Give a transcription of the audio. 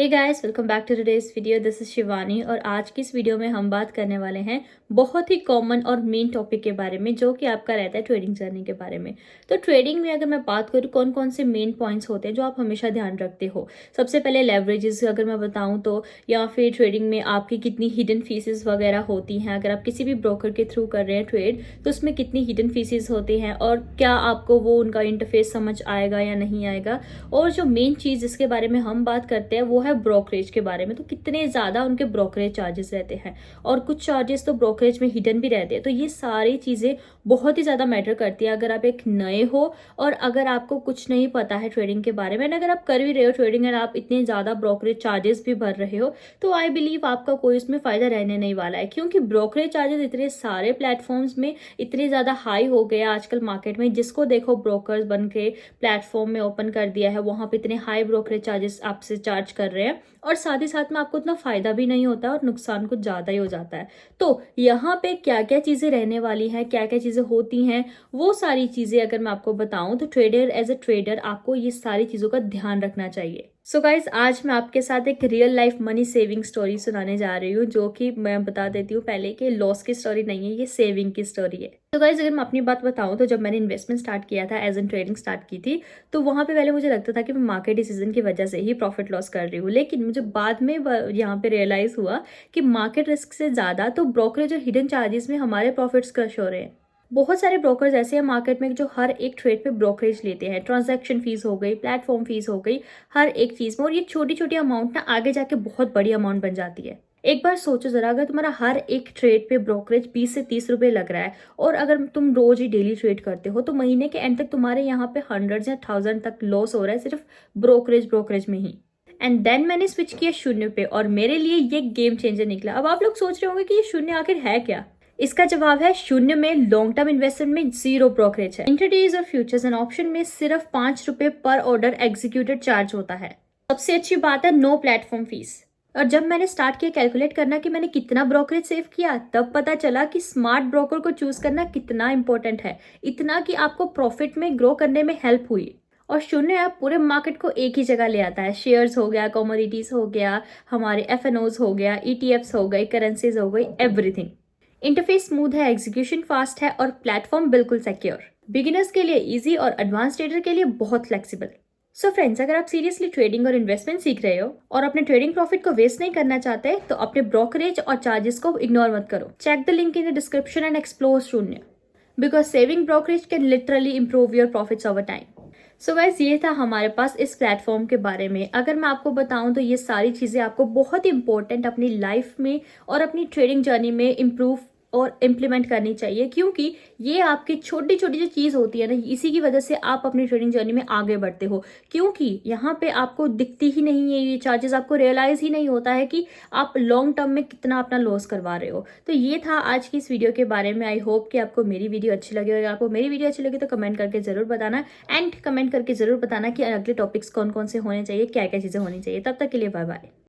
Hey guys, welcome back to today's video. This is Shivani और आज की इस वीडियो में हम बात करने वाले हैं बहुत ही कॉमन और मेन टॉपिक के बारे में, जो कि आपका रहता है ट्रेडिंग जर्नी के बारे में। तो ट्रेडिंग में अगर मैं बात करूँ कौन कौन से मेन पॉइंट्स होते हैं जो आप हमेशा ध्यान रखते हो। सबसे पहले लेवरेजेस अगर मैं बताऊँ तो, या फिर ट्रेडिंग में आपकी कितनी हिडन फीसेस वगैरह होती हैं। अगर आप किसी भी ब्रोकर के थ्रू कर रहे हैं ट्रेड तो उसमें कितनी हिडन फीसेस होती हैं और क्या आपको वो उनका इंटरफेस समझ आएगा या नहीं आएगा। और जो मेन चीज़ जिसके बारे में हम बात करते हैं वो है ब्रोकरेज के बारे में। तो कितने ज़्यादा उनके ब्रोकरेज चार्जेस रहते हैं और कुछ चार्जेस तो ब्रोकरेज में हिडन भी रहते हैं। तो ये सारी चीज़ें बहुत ही ज़्यादा मैटर करती है अगर आप एक नए हो और अगर आपको कुछ नहीं पता है ट्रेडिंग के बारे में। अगर आप कर भी रहे हो ट्रेडिंग और आप इतने ज़्यादा ब्रोकरेज चार्जेस भी भर रहे हो तो आई बिलीव आपका कोई उसमें फ़ायदा रहने नहीं वाला है, क्योंकि ब्रोकरेज चार्जेस इतने सारे प्लेटफॉर्म्स में इतने ज़्यादा हाई हो गए आजकल मार्केट में। जिसको देखो ब्रोकर्स बन के प्लेटफॉर्म में ओपन कर दिया है, वहाँ पे इतने हाई ब्रोकरेज चार्जेस आपसे चार्ज कर रहे हैं और साथ ही साथ में आपको उतना फायदा भी नहीं होता और नुकसान कुछ ज़्यादा ही हो जाता है। तो यहाँ पे क्या क्या चीज़ें रहने वाली हैं, क्या क्या चीज़ें होती हैं, वो सारी चीज़ें अगर मैं आपको बताऊं तो ट्रेडर एज ए ट्रेडर आपको ये सारी चीज़ों का ध्यान रखना चाहिए। सो गाइज, आज मैं आपके साथ एक real life money saving story सुनाने जा रही हूँ, जो कि मैं बता देती हूँ पहले कि लॉस की स्टोरी नहीं है, ये सेविंग की स्टोरी है। तो गाइज, अगर मैं अपनी बात बताऊँ तो जब मैंने इन्वेस्टमेंट स्टार्ट किया था, एज एन ट्रेडिंग स्टार्ट की थी, तो वहाँ पे पहले मुझे लगता था कि मैं मार्केट डिसीजन की वजह से ही प्रॉफिट लॉस कर रही हूँ। लेकिन मुझे बाद में यहाँ पे रियलाइज हुआ कि मार्केट रिस्क से ज़्यादा तो ब्रोकरेज और हिडन चार्जेस में हमारे प्रॉफिट्स क्रश हो रहे हैं। बहुत सारे ब्रोकर्स ऐसे हैं मार्केट में जो हर एक ट्रेड पे ब्रोकरेज लेते हैं। ट्रांजैक्शन फीस हो गई, प्लेटफॉर्म फीस हो गई, हर एक चीज़ में। और ये छोटी छोटी अमाउंट ना आगे जाके बहुत बड़ी अमाउंट बन जाती है। एक बार सोचो जरा, अगर तुम्हारा हर एक ट्रेड पे ब्रोकरेज 20 से 30 रुपए लग रहा है और अगर तुम रोज ही डेली ट्रेड करते हो तो महीने के एंड तक तुम्हारे यहाँ पे हंड्रेड्स या थाउजेंड तक लॉस हो रहा है सिर्फ ब्रोकरेज में ही। एंड देन मैंने स्विच किया शून्य पे और मेरे लिए ये गेम चेंजर निकला। अब आप लोग सोच रहे होंगे कि ये शून्य आखिर है क्या। इसका जवाब है शून्य में लॉन्ग टर्म इन्वेस्टमेंट में जीरो ब्रोकरेज है। इंट्राडेज और फ्यूचर्स एंड ऑप्शन में सिर्फ 5 रुपए पर ऑर्डर एग्जीक्यूटेड चार्ज होता है। सबसे अच्छी बात है नो प्लेटफॉर्म फीस। और जब मैंने स्टार्ट किया कैलकुलेट करना कि मैंने कितना ब्रोकरेज सेव किया, तब पता चला कि स्मार्ट ब्रोकर को चूज करना कितना इंपॉर्टेंट है। इतना कि आपको प्रॉफिट में ग्रो करने में हेल्प हुई। और शून्य ऐप पूरे मार्केट को एक ही जगह ले आता है। शेयर्स हो गया, कमोडिटीज हो गया, हमारे एफएनओज हो गया, ईटीएफ्स हो गए, करेंसीज हो गई, एवरीथिंग। इंटरफेस स्मूथ है, एग्जीक्यूशन फास्ट है और प्लेटफॉर्म बिल्कुल सिक्योर। बिगिनर्स के लिए इजी और एडवांस ट्रेडर के लिए बहुत फ्लेक्सिबल। सो फ्रेंड्स, अगर आप सीरियसली ट्रेडिंग और इन्वेस्टमेंट सीख रहे हो और अपने ट्रेडिंग प्रॉफिट को वेस्ट नहीं करना चाहते तो अपने ब्रोकरेज और चार्जेस को इग्नोर मत करो। Check the link in the description and explore Shoonya, because saving brokerage can literally improve your profits over time. So guys, ये था हमारे पास इस प्लेटफॉर्म के बारे में। अगर मैं आपको बताऊं तो ये सारी चीज़ें आपको बहुत इंपॉर्टेंट अपनी लाइफ में और अपनी ट्रेडिंग जर्नी में इम्प्रूव और इम्प्लीमेंट करनी चाहिए, क्योंकि ये आपकी छोटी छोटी जो चीज़ होती है ना, इसी की वजह से आप अपनी ट्रेडिंग जर्नी में आगे बढ़ते हो। क्योंकि यहाँ पे आपको दिखती ही नहीं है ये चार्जेस, आपको रियलाइज ही नहीं होता है कि आप लॉन्ग टर्म में कितना अपना लॉस करवा रहे हो। तो ये था आज की इस वीडियो के बारे में। आई होप कि आपको मेरी वीडियो अच्छी लगी। अगर आपको मेरी वीडियो अच्छी लगी तो कमेंट करके जरूर बताना, एंड कमेंट करके जरूर बताना कि अगले टॉपिक्स कौन कौन से होने चाहिए, क्या क्या चीज़ें होनी चाहिए। तब तक के लिए बाय बाय।